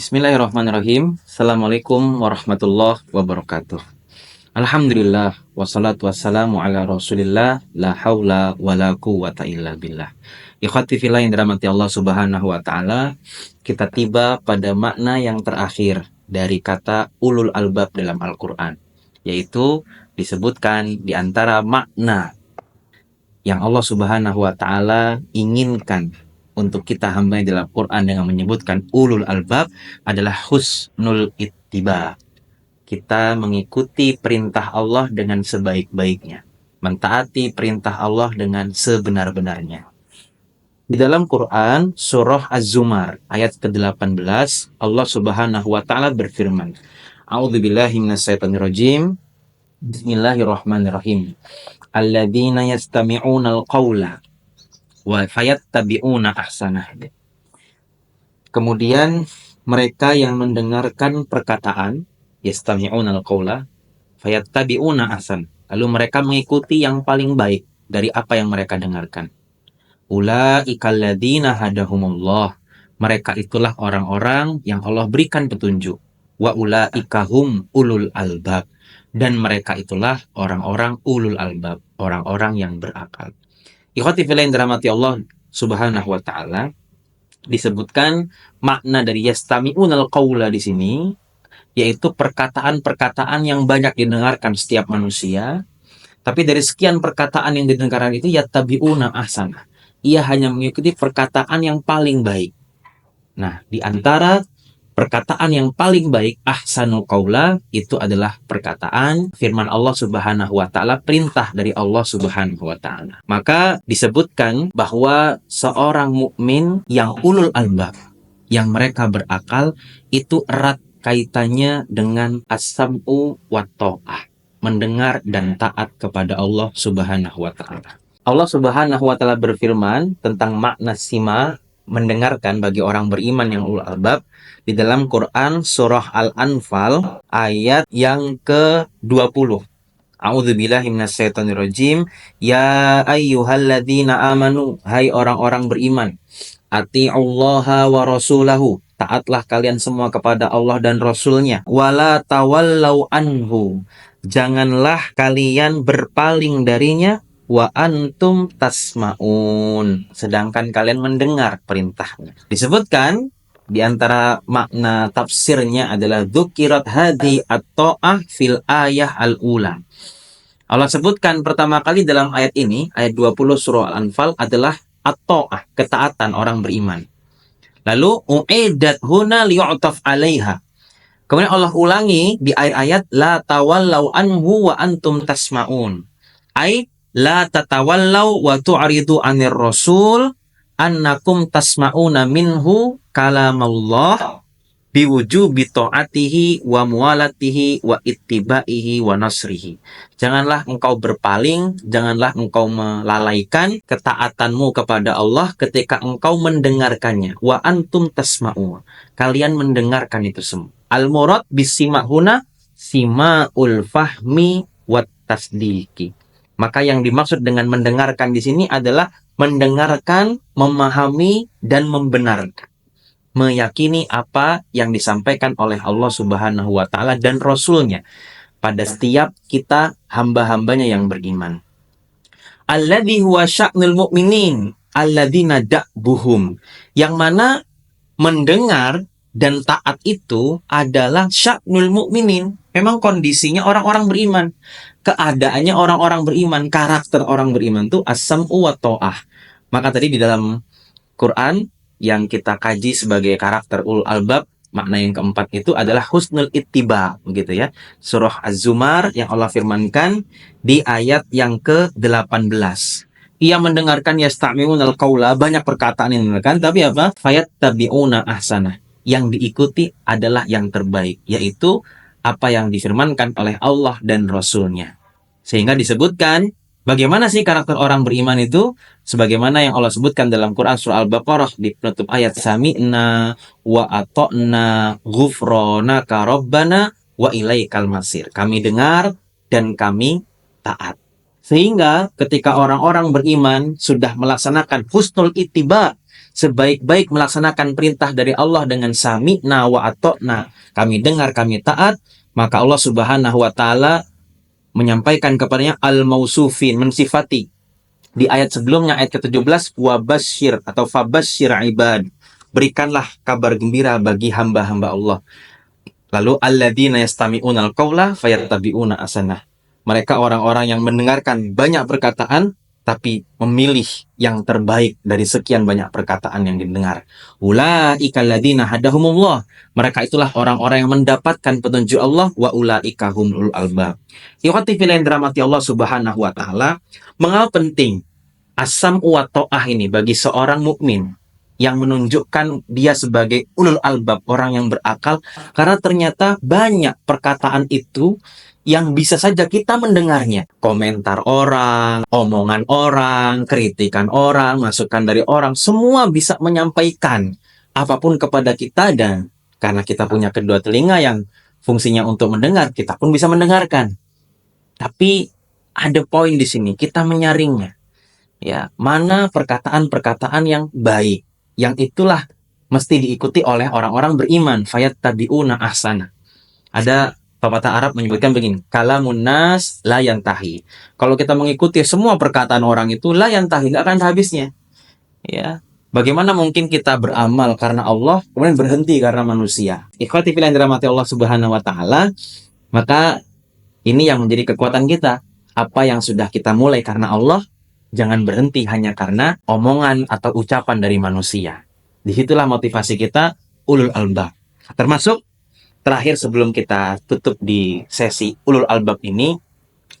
Bismillahirrahmanirrahim. Assalamualaikum warahmatullahi wabarakatuh. Alhamdulillah, wassalatu wassalamu ala rasulillah, la hawla wa la quwwata illa billah. Ikhwati fillah yang dirahmati Allah subhanahu wa ta'ala, kita tiba pada makna yang terakhir dari kata ulul albab dalam Al-Quran, yaitu disebutkan di antara makna yang Allah subhanahu wa ta'ala inginkan untuk kita hamba dalam Quran dengan menyebutkan ulul albab adalah husnul ittiba. Kita mengikuti perintah Allah dengan sebaik-baiknya, mentaati perintah Allah dengan sebenar-benarnya. Di dalam Quran surah Az-Zumar ayat ke-18 Allah subhanahu wa ta'ala berfirman, A'udzubillahi minasyaitonirrajim, Bismillahirrahmanirrahim. Alladzina yastami'una al-qawla wa fayattabi'una ahsanah. Kemudian mereka yang mendengarkan perkataan, yastami'una al-qawla fayattabi'una ahsan, lalu mereka mengikuti yang paling baik dari apa yang mereka dengarkan. Ulaika alladzina hadahumullah, mereka itulah orang-orang yang Allah berikan petunjuk. Wa ulaika hum ulul albab, dan mereka itulah orang-orang ulul albab, orang-orang yang berakal. Ikhwati fillah yang dirahmati Allah subhanahu wa ta'ala, disebutkan makna dari yastami'unal qawla di sini, yaitu perkataan-perkataan yang banyak didengarkan setiap manusia, tapi dari sekian perkataan yang didengarkan itu yattabi'una ahsana, ia hanya mengikuti perkataan yang paling baik. Nah, di antara perkataan yang paling baik, ahsanul qaula, itu adalah perkataan firman Allah subhanahu wa ta'ala, perintah dari Allah subhanahu wa ta'ala. Maka disebutkan bahwa seorang mukmin yang ulul albab, yang mereka berakal, itu erat kaitannya dengan as-sam'u wa ta'ah, mendengar dan taat kepada Allah subhanahu wa ta'ala. Allah subhanahu wa ta'ala berfirman tentang makna sima, mendengarkan bagi orang beriman yang ulul albab, di dalam Quran surah Al-Anfal ayat yang ke-20. A'udzubillahi minasyaitonirrajim. Ya ayyuhalladzina amanu, hai orang-orang beriman, ati'ullaha wa rasulahu, taatlah kalian semua kepada Allah dan Rasulnya. Wala tawallau anhu, janganlah kalian berpaling darinya. Wa antum tasma'un, sedangkan kalian mendengar perintahnya. Disebutkan di antara makna tafsirnya adalah dzukirat hadi at-ta'ah fil ayah al-ula. Allah sebutkan pertama kali dalam ayat ini, ayat 20 surah Al-Anfal, adalah at-ta'ah, ketaatan orang beriman. Lalu u'idat huna li'utaf 'alaiha. Kemudian Allah ulangi di ayat-ayat la tawallau anhu wa antum tasma'un. La tatawallau wa tu'ridu 'anir rasul annakum tasma'una minhu kalamallah biwujubi ta'atihi wa muwalatihi wa ittiba'ihi wa nasrihi. Janganlah engkau berpaling, janganlah engkau melalaikan ketaatanmu kepada Allah ketika engkau mendengarkannya. Wa antum tasma'un, kalian mendengarkan itu semua. Al-murad bisima'huna sima'ul fahmi wat tasdiki. Maka yang dimaksud dengan mendengarkan di sini adalah mendengarkan, memahami, dan membenarkan. Meyakini apa yang disampaikan oleh Allah subhanahu wa ta'ala dan Rasulnya pada setiap kita hamba-hambanya yang beriman. Alladhi huwa sya'nul mu'minin alladzina da'buhum, yang mana mendengar dan taat itu adalah sya'nul mu'minin, memang kondisinya orang-orang beriman, keadaannya orang-orang beriman, karakter orang beriman itu as-sam'u wa ta'ah. Maka tadi di dalam Quran yang kita kaji sebagai karakter ulul albab, makna yang keempat itu adalah husnul ittiba, begitu ya. Surah Az-Zumar yang Allah firmankan di ayat yang ke-18. Ia mendengarkan yastami'unal qaula, banyak perkataan yang didengarkan, tapi apa? Fayattabi'una ahsanah, yang diikuti adalah yang terbaik, yaitu apa yang difirmankan oleh Allah dan Rasulnya. Sehingga disebutkan bagaimana sih karakter orang beriman itu, sebagaimana yang Allah sebutkan dalam Quran surah Al-Baqarah di penutup ayat, sami'na wa ata'na ghufranaka rabbana wa ilaikal masir, kami dengar dan kami taat. Sehingga ketika orang-orang beriman sudah melaksanakan husnul ittiba, sebaik-baik melaksanakan perintah dari Allah dengan sami'na wa ata'na, kami dengar, kami taat, maka Allah Subhanahu wa taala menyampaikan kepadanya al-mausufin, mensifati di ayat sebelumnya, ayat ke-17, wabasyir atau fabasyir ibad, berikanlah kabar gembira bagi hamba-hamba Allah. Lalu alladzina yastami'unal qaula fayattabi'una asanah. Mereka orang-orang yang mendengarkan banyak perkataan tapi memilih yang terbaik dari sekian banyak perkataan yang didengar. Ulaika alladzina hadahumullah. Mereka itulah orang-orang yang mendapatkan petunjuk Allah, wa ulaika humul albab. Ikhwati fillah yang dirahmati Allah Subhanahu wa taala, mengapa penting asam wa ta'ah ini bagi seorang mukmin yang menunjukkan dia sebagai ulul albab, orang yang berakal, karena ternyata banyak perkataan itu yang bisa saja kita mendengarnya. Komentar orang, omongan orang, kritikan orang, masukan dari orang, semua bisa menyampaikan apapun kepada kita, dan karena kita punya kedua telinga yang fungsinya untuk mendengar, kita pun bisa mendengarkan. Tapi ada poin di sini, kita menyaringnya. Ya, mana perkataan-perkataan yang baik, yang itulah mesti diikuti oleh orang-orang beriman. Fayattabi'una ahsana. Ada pepatah Arab menyebutkan begini, kalamun nas la yantahi. Kalau kita mengikuti semua perkataan orang itu, la yantahi, nggak akan habisnya. Ya, bagaimana mungkin kita beramal karena Allah kemudian berhenti karena manusia? Ikhwati fillah yang dirahmati Allah Subhanahu wa taala, maka ini yang menjadi kekuatan kita. Apa yang sudah kita mulai karena Allah, jangan berhenti hanya karena omongan atau ucapan dari manusia. Disitulah motivasi kita ulul albab. Termasuk terakhir sebelum kita tutup di sesi ulul albab ini,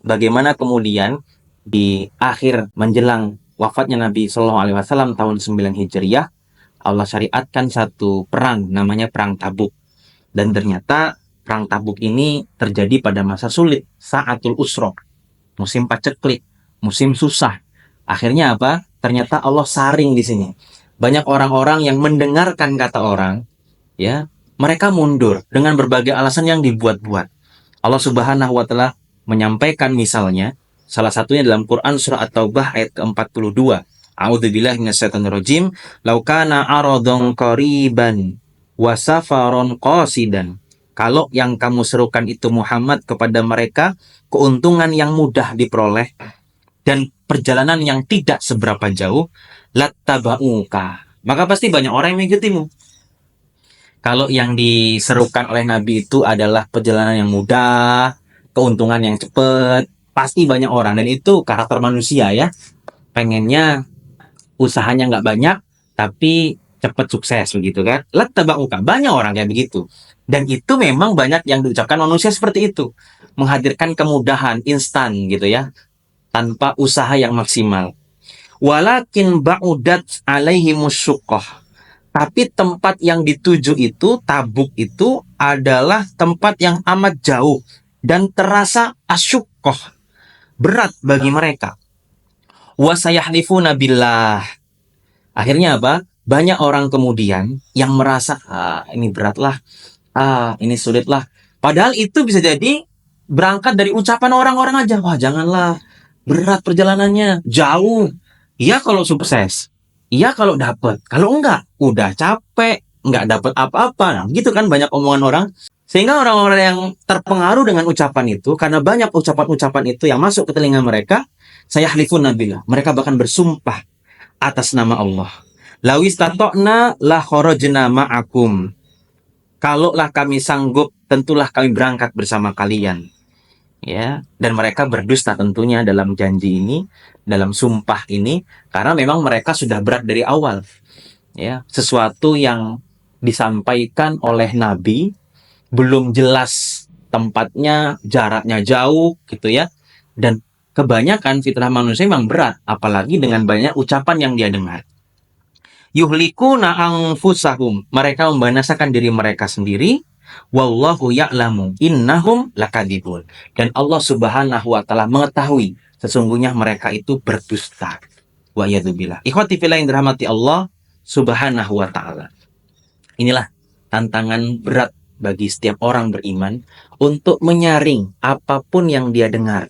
bagaimana kemudian di akhir menjelang wafatnya Nabi Shallallahu Alaihi Wasallam tahun 9 Hijriah, Allah syariatkan satu perang namanya Perang Tabuk. Dan ternyata Perang Tabuk ini terjadi pada masa sulit, sa'atul usra, musim paceklik, musim susah. Akhirnya apa? Ternyata Allah saring di sini. Banyak orang-orang yang mendengarkan kata orang, ya, mereka mundur dengan berbagai alasan yang dibuat-buat. Allah Subhanahu wa taala menyampaikan misalnya, salah satunya dalam Quran surah At-Taubah ayat ke-42. A'udzubillahi minasyaitonirrajim. Lau kana aradhan qariban wa safaron qasidan. Kalau yang kamu serukan itu Muhammad kepada mereka keuntungan yang mudah diperoleh dan perjalanan yang tidak seberapa jauh, lattaba'uka, maka pasti banyak orang yang mengikutimu. Kalau yang diserukan oleh Nabi itu adalah perjalanan yang mudah, keuntungan yang cepat, pasti banyak orang. Dan itu karakter manusia ya, pengennya usahanya nggak banyak tapi cepat sukses begitu kan. Lattaba'uka, banyak orang kayak begitu. Dan itu memang banyak yang diucapkan manusia seperti itu, menghadirkan kemudahan instan gitu ya, tanpa usaha yang maksimal. Walakin ba'udat alaihimus syuqqah. Tapi tempat yang dituju itu, Tabuk itu adalah tempat yang amat jauh dan terasa asyuqqah, berat bagi mereka. Wa sayahlifuna billah. Akhirnya apa? Banyak orang kemudian yang merasa, ini beratlah, ini sulitlah. Padahal itu bisa jadi berangkat dari ucapan orang-orang aja. Wah, janganlah, berat perjalanannya, jauh. Iya kalau sukses, iya kalau dapat. Kalau enggak, udah capek, enggak dapat apa-apa. Nah, gitu kan banyak omongan orang. Sehingga orang-orang yang terpengaruh dengan ucapan itu, karena banyak ucapan-ucapan itu yang masuk ke telinga mereka, sayahlifun nabillah. Mereka bahkan bersumpah atas nama Allah. Lawis tatokna la kharajna ma'akum. Kalaulah kami sanggup, tentulah kami berangkat bersama kalian. Ya, dan mereka berdusta tentunya dalam janji ini, dalam sumpah ini, karena memang mereka sudah berat dari awal. Ya, sesuatu yang disampaikan oleh Nabi belum jelas tempatnya, jaraknya jauh gitu ya. Dan kebanyakan fitrah manusia memang berat, apalagi dengan banyak ucapan yang dia dengar. Yuhlikuna anfusahum, mereka membinasakan diri mereka sendiri. Wallahu ya'lamu innahum lakadzibun, dan Allah Subhanahu wa taala mengetahui sesungguhnya mereka itu berdusta. Wa yadzubillah. Ikhwati fillah yang dirahmati Allah Subhanahu wa taala. Inilah tantangan berat bagi setiap orang beriman untuk menyaring apapun yang dia dengar.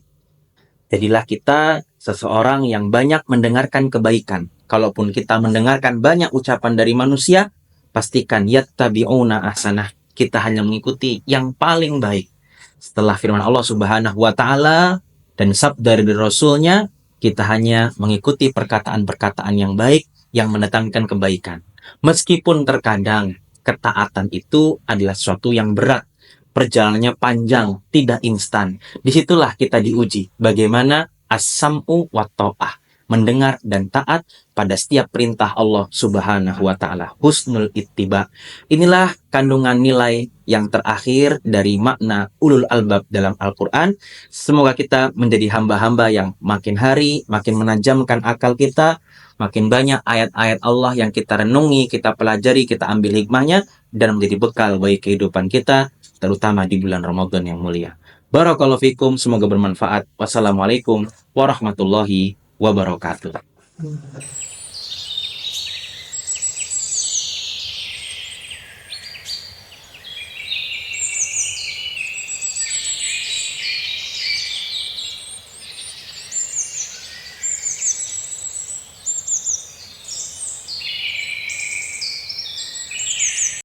Jadilah kita seseorang yang banyak mendengarkan kebaikan, kalaupun kita mendengarkan banyak ucapan dari manusia, pastikan yattabi'una ahsanah. Kita hanya mengikuti yang paling baik. Setelah firman Allah Subhanahu wa taala dan sabda dari Rasulnya, kita hanya mengikuti perkataan-perkataan yang baik yang mendatangkan kebaikan. Meskipun terkadang ketaatan itu adalah sesuatu yang berat, perjalanannya panjang, tidak instan. Disitulah kita diuji bagaimana as-sam'u wa ta'ah, mendengar dan taat pada setiap perintah Allah Subhanahu wa taala. Husnul ittiba. Inilah kandungan nilai yang terakhir dari makna ulul albab dalam Al-Qur'an. Semoga kita menjadi hamba-hamba yang makin hari makin menajamkan akal kita, makin banyak ayat-ayat Allah yang kita renungi, kita pelajari, kita ambil hikmahnya dan menjadi bekal bagi kehidupan kita, terutama di bulan Ramadan yang mulia. Barakallahu fikum, semoga bermanfaat. Wassalamualaikum warahmatullahi wabarakatuh.